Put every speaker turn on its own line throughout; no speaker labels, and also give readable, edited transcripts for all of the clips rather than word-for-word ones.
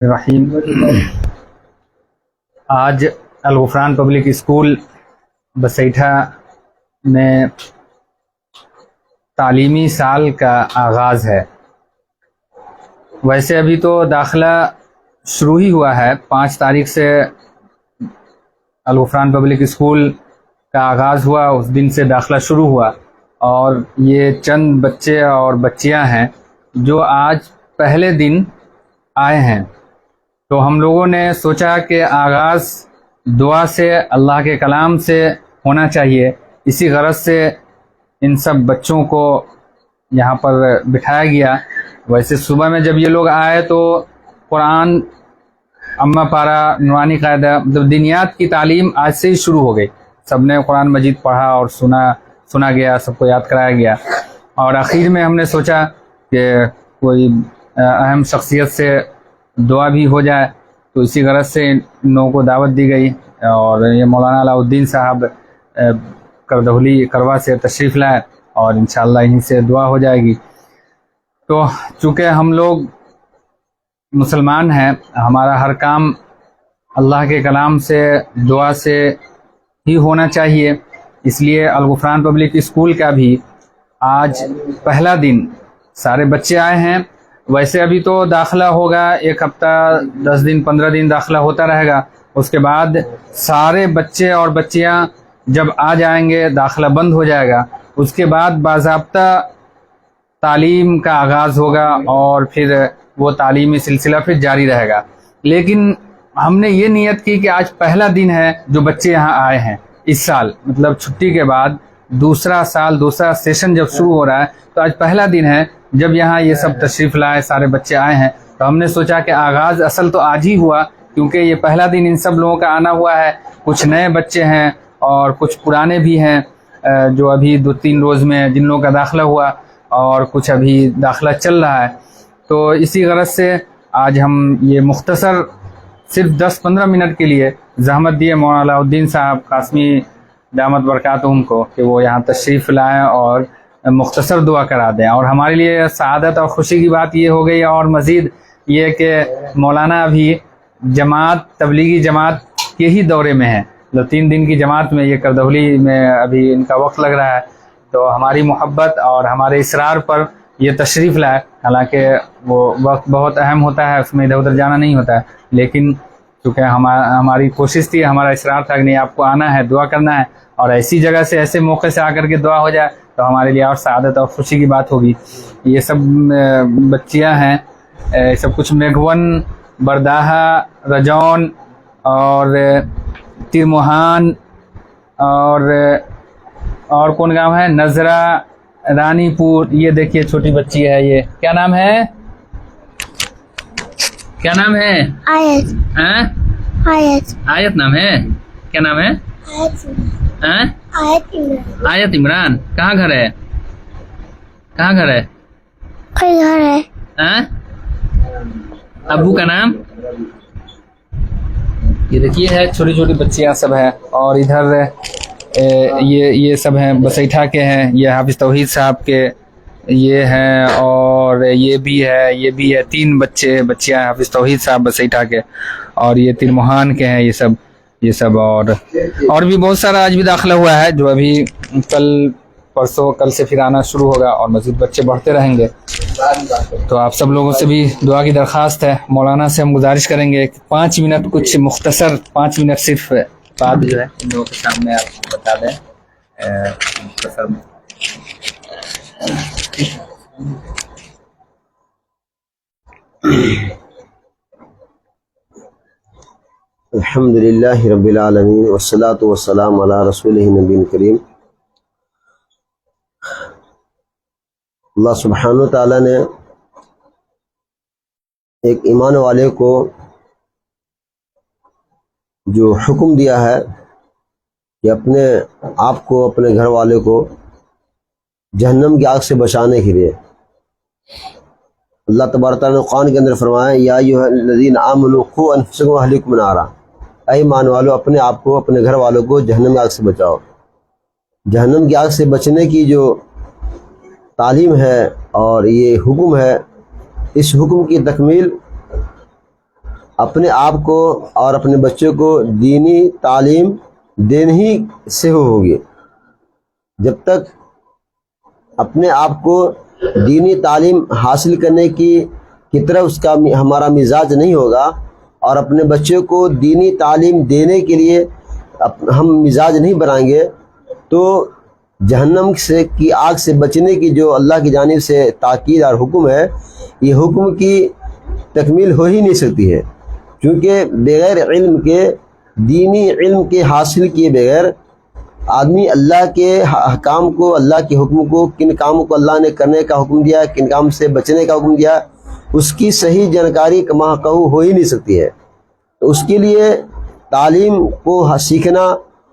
رحیم آج الغفران public school بسیٹھا میں تعلیمی سال کا آغاز ہے۔ ویسے ابھی تو داخلہ شروع ہی ہوا ہے، 5 تاریخ سے الغفران پبلک اسکول کا آغاز ہوا، اس دن سے داخلہ شروع ہوا، اور یہ چند بچے اور بچیاں ہیں جو آج پہلے دن آئے ہیں۔ تو ہم لوگوں نے سوچا کہ آغاز دعا سے، اللہ کے کلام سے ہونا چاہیے، اسی غرض سے ان سب بچوں کو یہاں پر بٹھایا گیا۔ ویسے صبح میں جب یہ لوگ آئے تو قرآن اما پارا نورانی قاعدہ مطلب دینیات کی تعلیم آج سے ہی شروع ہو گئی، سب نے قرآن مجید پڑھا اور سنا گیا، سب کو یاد کرایا گیا، اور آخر میں ہم نے سوچا کہ کوئی اہم شخصیت سے دعا بھی ہو جائے، تو اسی غرض سے ان لوگوں کو دعوت دی گئی، اور یہ مولانا علاء الدین صاحب کردہلی کروا سے تشریف لائے، اور انشاءاللہ انہی سے دعا ہو جائے گی۔ تو چونکہ ہم لوگ مسلمان ہیں، ہمارا ہر کام اللہ کے کلام سے، دعا سے ہی ہونا چاہیے، اس لیے الغفران پبلک اسکول کا بھی آج پہلا دن سارے بچے آئے ہیں۔ ویسے ابھی تو داخلہ ہوگا 1 ہفتہ 10 دن 15 دن داخلہ ہوتا رہے گا، اس کے بعد سارے بچے اور بچیاں جب آ جائیں گے داخلہ بند ہو جائے گا، اس کے بعد باضابطہ تعلیم کا آغاز ہوگا، اور پھر وہ تعلیمی سلسلہ پھر جاری رہے گا۔ لیکن ہم نے یہ نیت کی کہ آج پہلا دن ہے جو بچے یہاں آئے ہیں اس سال، مطلب چھٹی کے بعد دوسرا سیشن جب شروع ہو رہا ہے، تو آج پہلا دن ہے جب یہاں یہ سب تشریف لائے، سارے بچے آئے ہیں، تو ہم نے سوچا کہ آغاز اصل تو آج ہی ہوا، کیونکہ یہ پہلا دن ان سب لوگوں کا آنا ہوا ہے۔ کچھ نئے بچے ہیں اور کچھ پرانے بھی ہیں جو ابھی 2-3 روز میں جن لوگوں کا داخلہ ہوا، اور کچھ ابھی داخلہ چل رہا ہے۔ تو اسی غرض سے آج ہم یہ مختصر صرف 10-15 منٹ کے لیے زحمت دیے مولانا علاء الدین صاحب قاسمی دامت برکاتہم کو کہ وہ یہاں تشریف لائیں اور مختصر دعا کرا دیں، اور ہمارے لیے سعادت اور خوشی کی بات یہ ہو گئی، اور مزید یہ کہ مولانا ابھی تبلیغی جماعت کے ہی دورے میں ہیں، 3 دن کی جماعت میں یہ کردہلی میں ابھی ان کا وقت لگ رہا ہے، تو ہماری محبت اور ہمارے اصرار پر یہ تشریف لائے، حالانکہ وہ وقت بہت اہم ہوتا ہے، اس میں ادھر ادھر جانا نہیں ہوتا ہے، لیکن چونکہ ہماری کوشش تھی، ہمارا اصرار تھا کہ نہیں آپ کو آنا ہے، دعا کرنا ہے، اور ایسی جگہ سے ایسے موقع سے آ کر کے دعا ہو جائے تو ہمارے لیے اور سعادت اور خوشی کی بات ہوگی۔ یہ سب بچیاں ہیں، سب کچھ میگھون، برداہا، رجون اور ترموہان، اور کون گاؤں ہے، نظرہ، رانی پور۔ یہ دیکھیے چھوٹی بچی ہے، یہ کیا نام ہے؟ کیا نام ہے؟ آیت نام ہے؟ کیا نام ہے؟ آیت عمران۔ کہاں گھر ہے؟ کہاں گھر ہے؟ ابو کا نام؟ یہ دیکھیے ہے چھوٹی چھوٹی بچیاں سب ہیں، اور ادھر یہ سب ہیں بسیٹھا کے ہیں، یہ حافظ توحید صاحب کے یہ ہیں، اور یہ بھی ہے 3 بچیاں حافظ توحید صاحب بسیٹھا کے، اور یہ ترموہان کے ہیں، یہ سب اور بھی بہت سارا آج بھی داخلہ ہوا ہے، جو ابھی کل سے پھر آنا شروع ہوگا، اور مزید بچے بڑھتے رہیں گے۔ تو آپ سب لوگوں سے بھی دعا کی درخواست ہے، مولانا سے ہم گزارش کریں گے کہ 5 منٹ کچھ مختصر 5 منٹ صرف بات جو ہے ان لوگوں کے سامنے آپ بتا دیں مختصر میں۔
الحمد للہ رب العالمین والصلاة والسلام علی رسولہ نبی کریم۔ اللہ سبحانہ وتعالیٰ نے ایک ایمان والے کو جو حکم دیا ہے کہ اپنے آپ کو، اپنے گھر والے کو جہنم کی آگ سے بچانے کے لیے اللہ تبارک تعالیٰ نے قرآن کے اندر فرمایا، یا ایھا الذین آمنوا قوا انفسکم واہلیکم نارا، اے ایمان والو اپنے آپ کو، اپنے گھر والوں کو جہنم کی آگ سے بچاؤ۔ جہنم کی آگ سے بچنے کی جو تعلیم ہے اور یہ حکم ہے، اس حکم کی تکمیل اپنے آپ کو اور اپنے بچوں کو دینی تعلیم دینے ہی سے ہوگی. جب تک اپنے آپ کو دینی تعلیم حاصل کرنے کی طرف اس کا ہمارا مزاج نہیں ہوگا اور اپنے بچوں کو دینی تعلیم دینے کے لیے ہم مزاج نہیں بنائیں گے تو جہنم سے کی آگ سے بچنے کی جو اللہ کی جانب سے تاکید اور حکم ہے یہ حکم کی تکمیل ہو ہی نہیں سکتی ہے. کیونکہ بغیر علم کے دینی علم کے حاصل کیے بغیر آدمی اللہ کے احکام کو اللہ کے حکم کو کن کاموں کو اللہ نے کرنے کا حکم دیا کن کام سے بچنے کا حکم دیا اس کی صحیح جانکاری کما کہو ہو ہی نہیں سکتی ہے. تو اس کے لیے تعلیم کو سیکھنا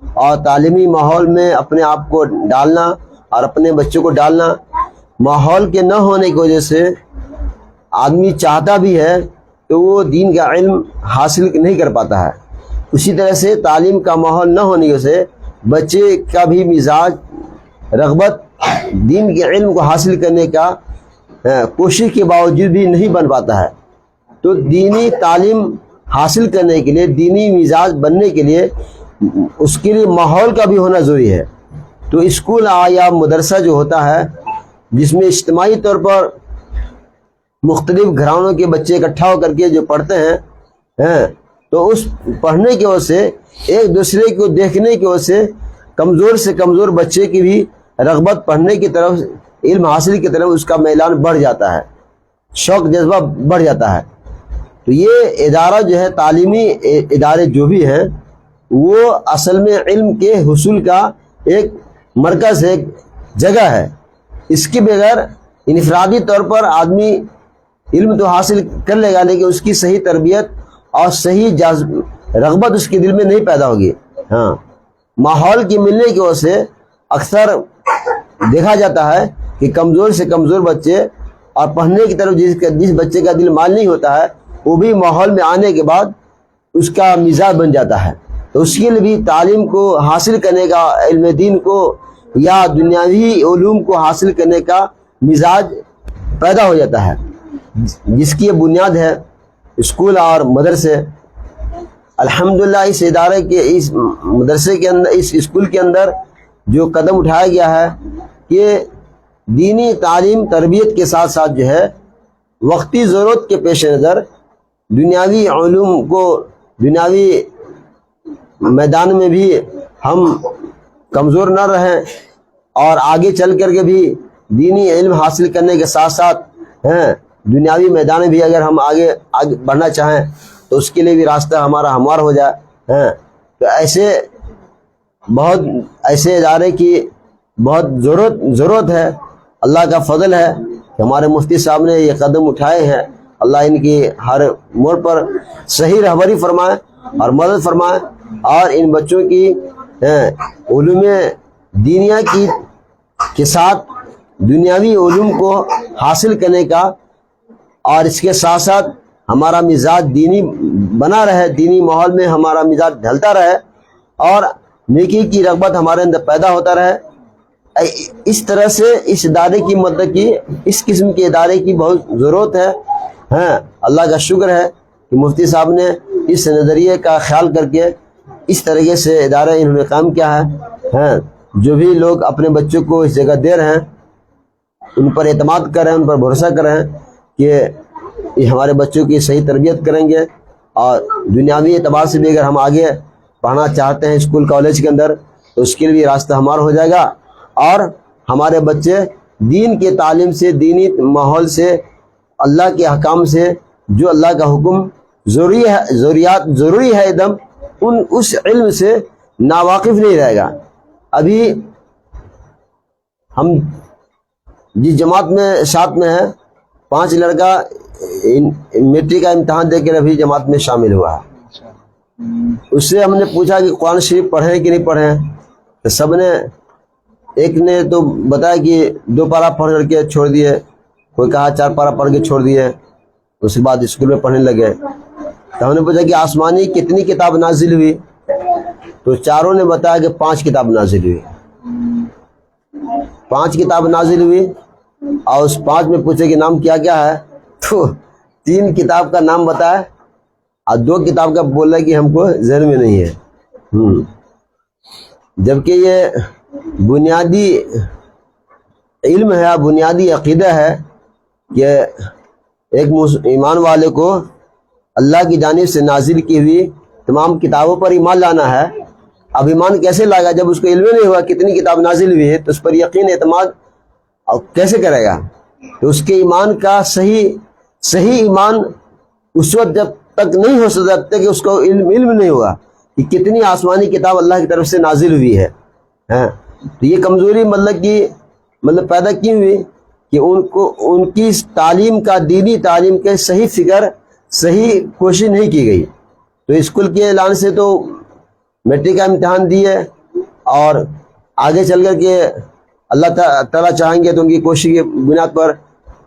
اور تعلیمی ماحول میں اپنے آپ کو ڈالنا اور اپنے بچوں کو ڈالنا. ماحول کے نہ ہونے کی وجہ سے آدمی چاہتا بھی ہے تو وہ دین کا علم حاصل نہیں کر پاتا ہے. اسی طرح سے تعلیم کا ماحول نہ ہونے کی وجہ سے بچے کا بھی مزاج رغبت دین کے علم کو حاصل کرنے کا کوشش کے باوجود بھی نہیں بن پاتا ہے. تو دینی تعلیم حاصل کرنے کے لیے دینی مزاج بننے کے لیے اس کے لیے ماحول کا بھی ہونا ضروری ہے. تو اسکول یا مدرسہ جو ہوتا ہے جس میں اجتماعی طور پر مختلف گھرانوں کے بچے اکٹھا ہو کر کے جو پڑھتے ہیں تو اس پڑھنے کی وجہ سے ایک دوسرے کو دیکھنے کی وجہ سے کمزور بچے کی بھی رغبت پڑھنے کی طرف علم حاصل کی طرف اس کا میلان بڑھ جاتا ہے شوق جذبہ بڑھ جاتا ہے. تو یہ ادارہ جو ہے تعلیمی ادارے جو بھی ہیں وہ اصل میں علم کے حصول کا ایک مرکز ہے ایک جگہ ہے. اس کے بغیر انفرادی طور پر آدمی علم تو حاصل کر لے گا لیکن اس کی صحیح تربیت اور صحیح رغبت اس کے دل میں نہیں پیدا ہوگی. ہاں ماحول کی ملنے کی وجہ سے اکثر دیکھا جاتا ہے کہ کمزور سے کمزور بچے اور پڑھنے کی طرف جس بچے کا دل مائل نہیں ہوتا ہے وہ بھی ماحول میں آنے کے بعد اس کا مزاج بن جاتا ہے. تو اس کے لیے بھی تعلیم کو حاصل کرنے کا علم دین کو یا دنیاوی علوم کو حاصل کرنے کا مزاج پیدا ہو جاتا ہے جس کی بنیاد ہے اسکول اور مدرسے. الحمدللہ اس ادارے کے اس مدرسے کے اندر اس اسکول کے اندر جو قدم اٹھایا گیا ہے کہ دینی تعلیم تربیت کے ساتھ ساتھ جو ہے وقتی ضرورت کے پیش نظر دنیاوی علوم کو دنیاوی میدان میں بھی ہم کمزور نہ رہیں اور آگے چل کر کے بھی دینی علم حاصل کرنے کے ساتھ ساتھ دنیاوی میدان میں بھی اگر ہم آگے بڑھنا چاہیں تو اس کے لیے بھی راستہ ہمارا ہموار ہو جائے. تو ایسے ادارے کی بہت ضرورت ہے. اللہ کا فضل ہے کہ ہمارے مفتی صاحب نے یہ قدم اٹھائے ہیں. اللہ ان کی ہر موڑ پر صحیح رہبری فرمائے اور مدد فرمائے اور ان بچوں کی علوم دینیا کے ساتھ دنیاوی علوم کو حاصل کرنے کا اور اس کے ساتھ ساتھ ہمارا مزاج دینی بنا رہے دینی ماحول میں ہمارا مزاج ڈھلتا رہے اور نیکی کی رغبت ہمارے اندر پیدا ہوتا رہے. اس طرح سے اس ادارے کی مدد کی اس قسم کے ادارے کی بہت ضرورت ہے. اللہ کا شکر ہے کہ مفتی صاحب نے اس نظریے کا خیال کر کے اس طریقے سے ادارہ انہوں نے قائم کیا ہے. جو بھی لوگ اپنے بچوں کو اس جگہ دے رہے ہیں ان پر اعتماد کر رہے ہیں ان پر بھروسہ کر رہے ہیں کہ یہ ہمارے بچوں کی صحیح تربیت کریں گے اور دنیاوی اعتبار سے بھی اگر ہم آگے پڑھنا چاہتے ہیں اسکول کالج کے اندر تو اس کے لیے راستہ ہمارا ہو جائے گا اور ہمارے بچے دین کے تعلیم سے دینی ماحول سے اللہ کے احکام سے جو اللہ کا حکم ضروری ہے ایک دم اس علم سے ناواقف نہیں رہے گا. ابھی ہم جس جماعت میں ساتھ میں ہے 5 لڑکا میٹرک کا امتحان دے کر ابھی جماعت میں شامل ہوا ہے. اس سے ہم نے پوچھا کہ قرآن شریف پڑھیں کہ نہیں پڑھیں تو سب نے ایک نے تو بتایا کہ 2 پارہ پڑھ کر کے چھوڑ دیے کوئی کہا 4 پارہ پڑھ کے چھوڑ دیے اس کے بعد اسکول میں پڑھنے لگے. تو ہم نے پوچھا کہ آسمانی کتنی کتاب نازل ہوئی تو چاروں نے بتایا کہ 5 کتاب نازل ہوئی. 5 کتاب نازل ہوئی اور اس 5 میں پوچھے کہ نام کیا کیا ہے تو 3 کتاب کا نام بتایا اور 2 کتاب کا بول رہا ہے کہ ہم کو ذہن میں نہیں ہے. جبکہ یہ بنیادی علم ہے، بنیادی عقیدہ ہے کہ ایک ایمان والے کو اللہ کی جانب سے نازل کی ہوئی تمام کتابوں پر ایمان لانا ہے. اب ایمان کیسے لائے گا جب اس کو علم نہیں ہوا کتنی کتاب نازل ہوئی ہے، تو اس پر یقین اعتماد کیسے کرے گا؟ تو اس کے ایمان کا صحیح ایمان اس وقت جب تک نہیں ہو سکتا جب تک کہ اس کو علم نہیں ہوگا کہ کتنی آسمانی کتاب اللہ کی طرف سے نازل ہوئی ہے. تو یہ کمزوری مطلب پیدا کی ہوئی کہ ان کی تعلیم کا، دینی تعلیم کے صحیح فکر، صحیح کوشش نہیں کی گئی. تو اسکول کے اعلان سے تو میٹرک کا امتحان دیے، اور آگے چل کر کے اللہ تعالیٰ چاہیں گے تو ان کی کوشش کی بنیاد پر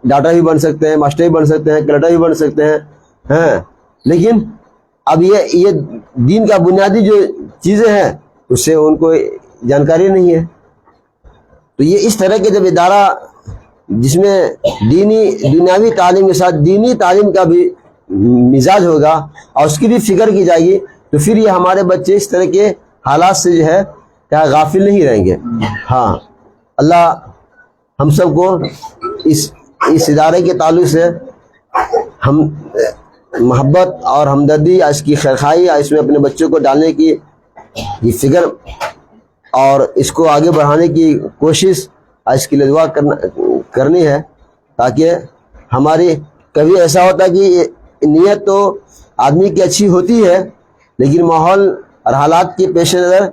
ڈاکٹر بھی بن سکتے ہیں، ماسٹر بھی بن سکتے ہیں، کلکٹر بھی بن سکتے ہیں. لیکن اب یہ دین کا بنیادی جو چیزیں ہیں اس سے ان کو جانکاری نہیں ہے. تو یہ اس طرح کے جب ادارہ جس میں دنیاوی تعلیم کے ساتھ دینی تعلیم کا بھی مزاج ہوگا اور اس کی بھی فکر کی جائے گی، تو پھر یہ ہمارے بچے اس طرح کے حالات سے جو ہے کیا غافل نہیں رہیں گے. ہاں، اللہ ہم سب کو اس ادارے کے تعلق سے ہم محبت اور ہمدردی، اس کی خیرخواہی، اس میں اپنے بچوں کو ڈالنے کی فکر اور اس کو آگے بڑھانے کی کوشش، اس کے لیے دعا کرنی ہے، تاکہ ہماری کبھی ایسا ہوتا ہے کہ نیت تو آدمی کی اچھی ہوتی ہے لیکن ماحول اور حالات کے پیش نظر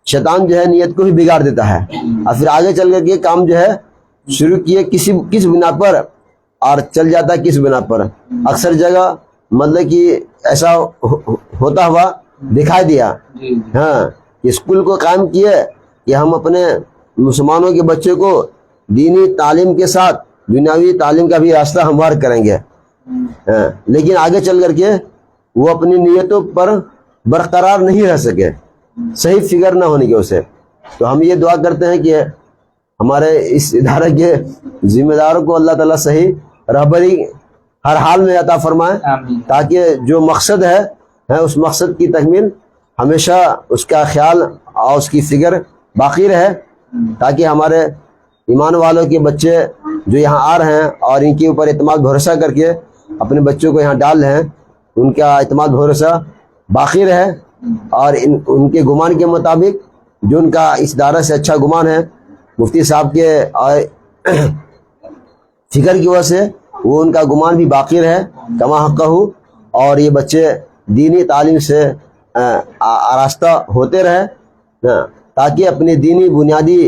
شیطان جو ہے نیت کو بھی بگاڑ دیتا ہے، اور پھر آگے چل کر کے کام جو ہے شروع کیے کس بنا پر اور چل جاتا ہے کس بنا پر. اکثر جگہ مطلب کہ ایسا ہوتا ہوا دکھائی دیا. ہاں، اسکول کو قائم کیے کہ ہم اپنے مسلمانوں کے بچے کو دینی تعلیم کے ساتھ دنیاوی تعلیم کا بھی راستہ ہموار کریں گے، لیکن آگے چل کر کے وہ اپنی نیتوں پر برقرار نہیں رہ سکے، صحیح فکر نہ ہونے کی وجہ سے. تو ہم یہ دعا کرتے ہیں کہ ہمارے اس ادارے کے ذمہ داروں کو اللہ تعالیٰ صحیح رہبری ہر حال میں عطا فرمائے، تاکہ جو مقصد ہے اس مقصد کی تکمیل ہمیشہ اس کا خیال اور اس کی فکر باقی رہے، تاکہ ہمارے ایمان والوں کے بچے جو یہاں آ رہے ہیں اور ان کے اوپر اعتماد بھروسہ کر کے اپنے بچوں کو یہاں ڈال رہے ہیں، ان کا اعتماد بھروسہ باقی رہے، اور ان کے گمان کے مطابق جو ان کا اس ادارہ سے اچھا گمان ہے مفتی صاحب کے فکر کی وجہ سے وہ ان کا گمان بھی باقی رہے کما حقہ ہو، اور یہ بچے دینی تعلیم سے آراستہ ہوتے رہے، تاکہ اپنی دینی بنیادی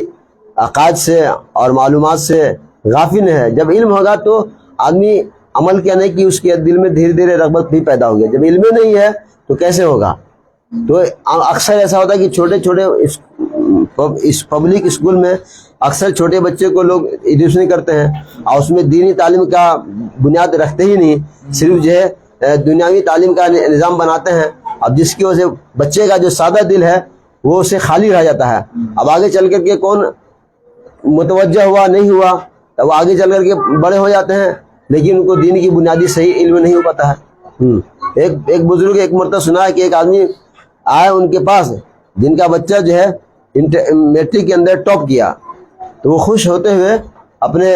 عقائد سے اور معلومات سے غافل نہ ہے. جب علم ہوگا تو آدمی عمل کیا نہیں کہ اس کے دل میں دھیرے دھیرے رغبت بھی پیدا ہوگی. جب علم نہیں ہے تو کیسے ہوگا؟ تو اکثر ایسا ہوتا ہے کہ چھوٹے چھوٹے اس پبلک اسکول میں اکثر چھوٹے بچے کو لوگ ایڈمیشن کرتے ہیں اور اس میں دینی تعلیم کا بنیاد رکھتے ہی نہیں، صرف جو ہے دنیاوی تعلیم کا نظام بناتے ہیں. اب جس کی وجہ سے بچے کا جو سادہ دل ہے وہ اسے خالی رہ جاتا ہے. اب آگے چل کر کے کون متوجہ ہوا نہیں ہوا، اب آگے چل کر کے بڑے ہو جاتے ہیں لیکن ان کو دین کی بنیادی صحیح علم نہیں ہو پاتا ہے. ایک بزرگ ایک مرتبہ سنا ہے کہ ایک آدمی آئے ان کے پاس جن کا بچہ جو ہے میٹرک کے اندر ٹاپ کیا، تو وہ خوش ہوتے ہوئے اپنے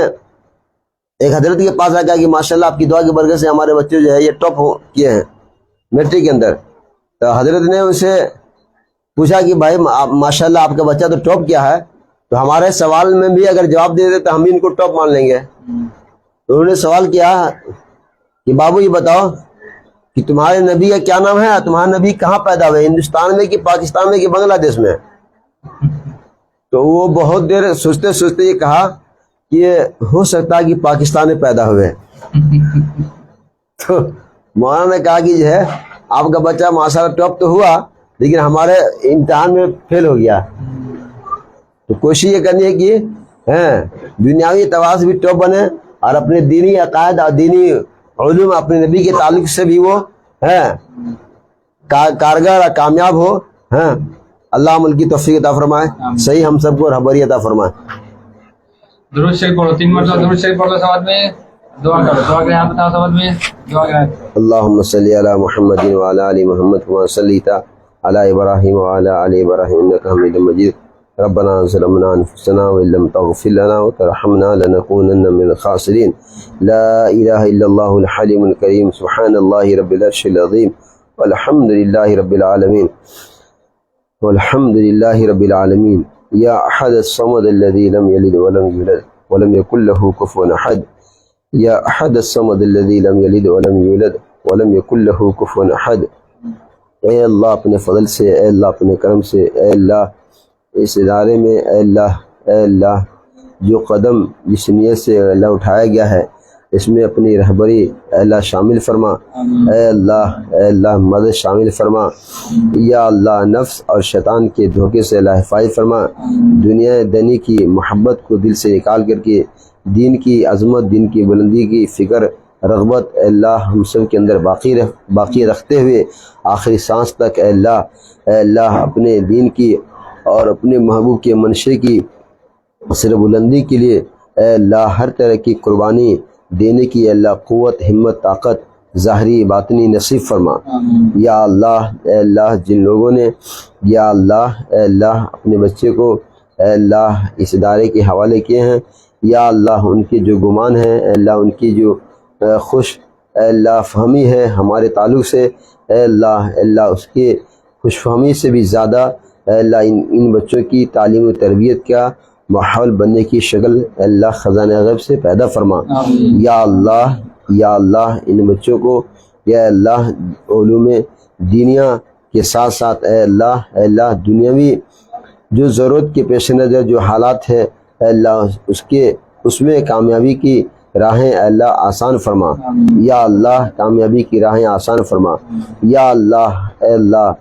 ایک حضرت کے پاس آ گیا کہ ماشاءاللہ آپ کی دعا کی برکت سے ہمارے بچے جو ہے یہ ٹاپ کیے ہیں میٹرک کے اندر. تو حضرت نے اسے پوچھا کہ بھائی ماشاءاللہ آپ کا بچہ تو ٹاپ کیا ہے، تو ہمارے سوال میں بھی اگر جواب دے دے تو ہم بھی ان کو ٹاپ مان لیں گے. تو انہوں نے سوال کیا کہ بابو یہ بتاؤ کہ تمہارے نبی کا کیا نام ہے، تمہارا نبی کہاں پیدا ہوئے، ہندوستان میں کہ پاکستان میں کہ بنگلہ دیش میں؟ تو وہ بہت دیر سوچتے سوچتے یہ کہا کہ یہ ہو سکتا ہے کہ پاکستان میں پیدا ہوئے. تو مولانا نے کہا کہ جو ہے آپ کا بچہ ماشاءاللہ ٹاپ تو ہوا لیکن ہمارے امتحان میں فیل ہو گیا. تو کوشش یہ کرنی ہے کہ دنیاوی اعتبار سے بھی ٹاپ بنے اور اپنے دینی عقائد اور دینی علوم اپنے نبی کے تعلق سے بھی وہ کارگر اور کامیاب ہو. اللہ عمل کی توفیق عطا فرمائے، صحیح ہم سب کو رہبری عطا فرمائے.
درود شریف پڑھو 3 مرتبہ، درود شریف پڑھو ساتھ میں. دعا کرو، دعا کے یہاں بتاؤ سبق میں دعا کریں.
اللهم صل على محمد وعلى آل محمد كما صليت على إبراهيم وعلى آل إبراهيم إنك حميد مجيد. ربنا ظلمنا أنفسنا وإن لم تغفر لنا وترحمنا لنكونن من الخاسرين. لا إله إلا الله الحليم الكريم. سبحان الله رب العرش العظيم والحمد لله رب العالمين. والحمد لله رب العالمين. يا أحد الصمد الذي لم يلد ولم يولد ولم يكن له كفوا أحد. یا احد الصمد الذی لم یلد ولم یولد ولم یکن له کفوا احد. اے اللہ اپنے فضل سے، اے اللہ اپنے کرم سے، اے اللہ اس ادارے میں، اے اللہ جو قدم جس نیت سے اللہ اٹھایا گیا ہے اس میں اپنی رہبری اے اللہ شامل فرما. اے اللہ مدد شامل فرما. یا اللہ نفس اور شیطان کے دھوکے سے اللہ حفاظت فرما. دنیا دنی کی محبت کو دل سے نکال کر کے دین کی عظمت، دین کی بلندی کی فکر، رغبت اے اللہ ہم سب کے اندر باقی رکھتے ہوئے آخری سانس تک اے اللہ اپنے دین کی اور اپنے محبوب کے منشے کی سر بلندی کے لیے اے اللہ ہر طرح کی قربانی دینے کی اے اللہ قوت، ہمت، طاقت ظاہری باطنی نصیب فرما. یا اللہ اے اللہ جن لوگوں نے یا اللہ اپنے بچے کو اے اللہ اس ادارے کے حوالے کیے ہیں، یا اللہ ان کے جو گمان ہیں اے اللہ ان کی جو اے اللہ فہمی ہے ہمارے تعلق سے اے اللہ اس کے خوش فہمی سے بھی زیادہ اے اللہ ان بچوں کی تعلیم و تربیت کا ماحول بننے کی شکل اے اللہ خزانہ غیب سے پیدا فرما. یا اللہ ان بچوں کو یا اللہ علوم دینیا کے ساتھ ساتھ اے اللہ دنیاوی جو ضرورت کے پیش نظر جو حالات ہے اے اللہ اس میں کامیابی کی راہیں اے اللہ آسان فرما. یا اللہ کامیابی کی راہیں آسان فرما. یا اے اللہ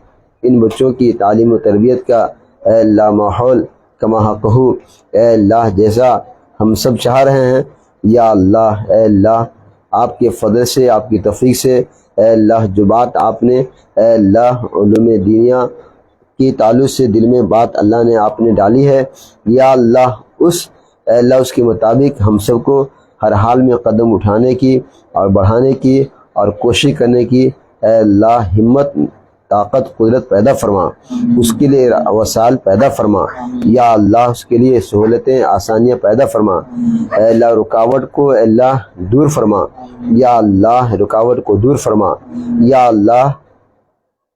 ان بچوں کی تعلیم و تربیت کا اے اللہ ماحول کما کہو اے اللہ جیسا ہم سب چاہ رہے ہیں. یا اللہ آپ کے فضل سے، آپ کی توفیق سے اے اللہ جو بات آپ نے اے اللہ علوم دینیا کی تعلق سے دل میں بات اللہ نے آپ نے ڈالی ہے، یا اللہ اس کے مطابق ہم سب کو ہر حال میں قدم اٹھانے کی اور بڑھانے کی اور کوشش کرنے کی اے اللہ ہمت، طاقت، قدرت پیدا فرما. اس کے لیے وسائل پیدا فرما. یا اللہ اس کے لیے سہولتیں، آسانیاں پیدا فرما. اے اللہ رکاوٹ کو اے اللہ دور فرما. یا اللہ رکاوٹ کو دور فرما. یا اللہ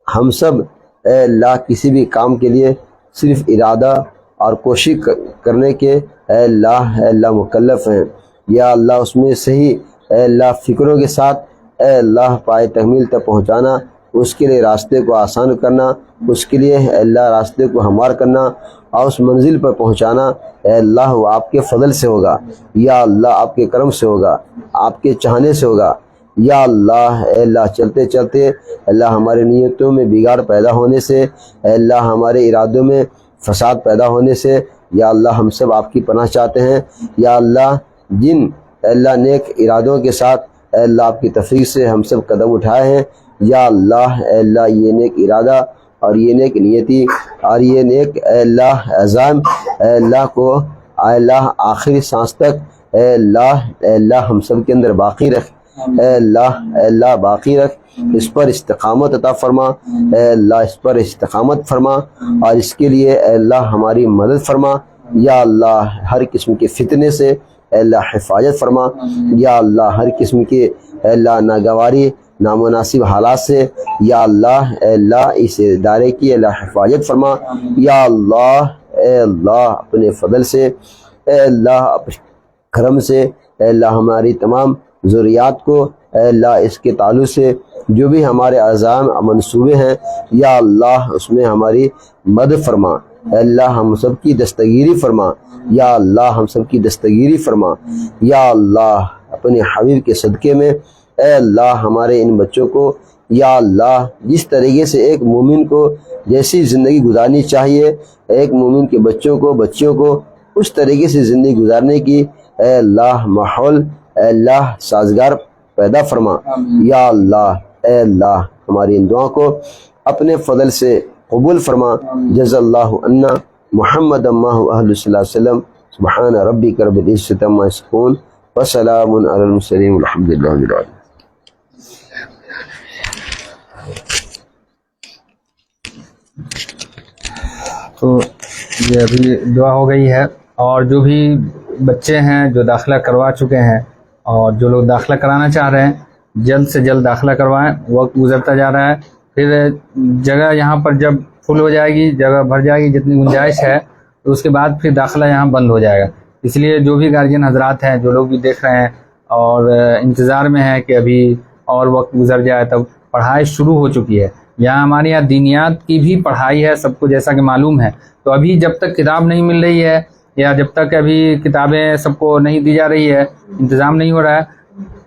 ہم سب اے اللہ کسی بھی کام کے لیے صرف ارادہ اور کوشش کرنے کے اے اللہ مکلف ہیں. یا اللہ اس میں صحیح اے اللہ فکروں کے ساتھ اے اللہ پائے تکمیل تک پہنچانا، اس کے لیے راستے کو آسان کرنا، اس کے لیے اے اللہ راستے کو ہموار کرنا اور اس منزل پر پہنچانا اے اللہ وہ آپ کے فضل سے ہوگا. یا اللہ آپ کے کرم سے ہوگا، آپ کے چاہنے سے ہوگا. یا اے اللہ چلتے چلتے اللہ ہمارے نیتوں میں بگاڑ پیدا ہونے سے، اے اللہ ہمارے ارادوں میں فساد پیدا ہونے سے یا اللہ ہم سب آپ کی پناہ چاہتے ہیں. یا اللہ جن اے اللہ نیک ارادوں کے ساتھ اے اللہ آپ کی توفیق سے ہم سب قدم اٹھائے ہیں، یا اللہ اے اللہ یہ نیک ارادہ اور یہ نیک نیتی اور یہ نیک اے اللہ عزائم اے اللہ کو اے اللہ آخری سانس تک اے اللہ ہم سب کے اندر باقی رکھ. اے اللہ باقی رکھ. اس پر استقامت عطا فرما. اے اللہ اس پر استقامت فرما اور اس کے لیے اے اللہ ہماری مدد فرما. یا اللہ ہر قسم کے فتنے سے اے اللہ حفاظت فرما. یا اللہ ہر قسم کے اے اللہ ناگواری نامناسب حالات سے یا اللہ اے اللہ اس ادارے کی اے اللہ حفاظت فرما. یا اللہ اپنے فضل سے اے اللہ اپنے کرم سے اے اللہ ہماری تمام ضروریات کو اے اللہ اس کے تعلق سے جو بھی ہمارے عزائم منصوبے ہیں یا اللہ اس میں ہماری مدد فرما. اے اللہ ہم سب کی دستگیری فرما. یا اللہ ہم سب کی دستگیری فرما. یا اللہ اپنے حبیب کے صدقے میں اے اللہ ہمارے ان بچوں کو یا اللہ جس طریقے سے ایک مومن کو جیسی زندگی گزارنی چاہیے ایک مومن کے بچیوں کو اس طریقے سے زندگی گزارنے کی اے اللہ ماحول اے اللہ سازگار پیدا فرما. یا اے اللہ ہماری ان دعاؤں کو اپنے فضل سے قبول فرما. جزا اللہ عنا محمد اہل صلی اللہ علیہ وسلم. سبحان ربک رب العزۃ عما یصفون وسلام علی المرسلین والحمد للہ رب العالمین.
تو یہ ابھی دعا ہو گئی ہے، اور جو بھی بچے ہیں جو داخلہ کروا چکے ہیں اور جو لوگ داخلہ کرانا چاہ رہے ہیں جلد سے جلد داخلہ کروائیں. وقت گزرتا جا رہا ہے، پھر جگہ یہاں پر جب فل ہو جائے گی، جگہ بھر جائے گی جتنی گنجائش ہے، تو اس کے بعد پھر داخلہ یہاں بند ہو جائے گا. اس لیے جو بھی گارجین حضرات ہیں، جو لوگ بھی دیکھ رہے ہیں اور انتظار میں ہیں کہ ابھی اور وقت گزر جائے، تب پڑھائی شروع ہو چکی ہے. یہاں ہمارے یہاں دینیات کی بھی پڑھائی ہے، سب کو جیسا کہ معلوم ہے. تو ابھی جب تک کتاب نہیں مل رہی ہے، یا جب تک ابھی کتابیں سب کو نہیں دی جا رہی ہے، انتظام نہیں ہو رہا ہے،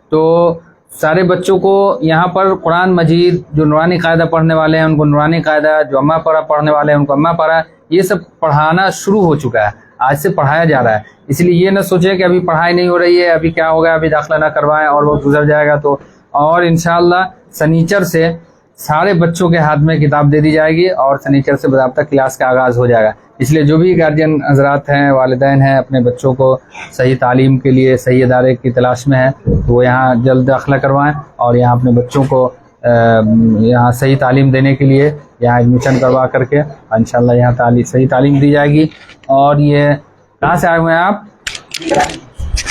تو سارے بچوں کو یہاں پر قرآن مجید جو نورانی قاعدہ پڑھنے والے ہیں ان کو نورانی قاعدہ، جو اماں پارا پڑھنے والے ہیں ان کو اماں پارا، یہ سب پڑھانا شروع ہو چکا ہے. آج سے پڑھایا جا رہا ہے. اس لیے یہ نہ سوچیں کہ ابھی پڑھائی نہیں ہو رہی ہے، ابھی کیا ہوگا، ابھی داخلہ نہ کروائیں اور وہ گزر جائے گا. تو اور انشاءاللہ سنیچر سے سارے بچوں کے ہاتھ میں کتاب دے دی جائے گی اور سنیچر سے باضابطہ کلاس کا آغاز ہو جائے گا. اس لیے جو بھی گارجین حضرات ہیں، والدین ہیں، اپنے بچوں کو صحیح تعلیم کے لیے صحیح ادارے کی تلاش میں ہیں، وہ یہاں جلد داخلہ کروائیں اور یہاں اپنے بچوں کو یہاں صحیح تعلیم دینے کے لیے یہاں ایڈمیشن کروا کر کے انشاءاللہ یہاں صحیح تعلیم دی جائے گی. اور یہ کہاں سے آئے ہوئے ہیں آپ؟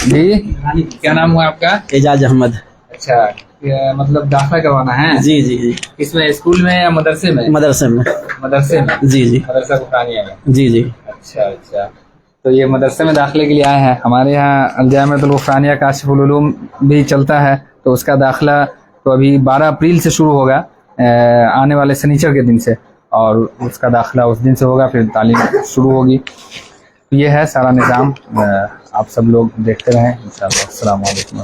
جی کیا نام ہوا آپ کا؟
اعجاز احمد.
اچھا، مطلب داخلہ کروانا ہے؟
جی جی جی.
اس میں اسکول میں یا مدرسے میں؟
مدرسے میں.
مدرسے میں؟
جی جی.
مدرسہ قرآنیہ میں؟
جی جی.
اچھا اچھا. تو یہ مدرسے میں داخلے کے لیے آئے ہیں. ہمارے یہاں الجامعۃ الغفرانیہ کاشف العلوم بھی چلتا ہے، تو اس کا داخلہ تو ابھی 12 اپریل سے شروع ہوگا، آنے والے سنیچر کے دن سے، اور اس کا داخلہ اس دن سے ہوگا، پھر تعلیم شروع ہوگی. یہ ہے سارا نظام. آپ سب لوگ دیکھتے رہیں انشاءاللہ. السلام علیکم.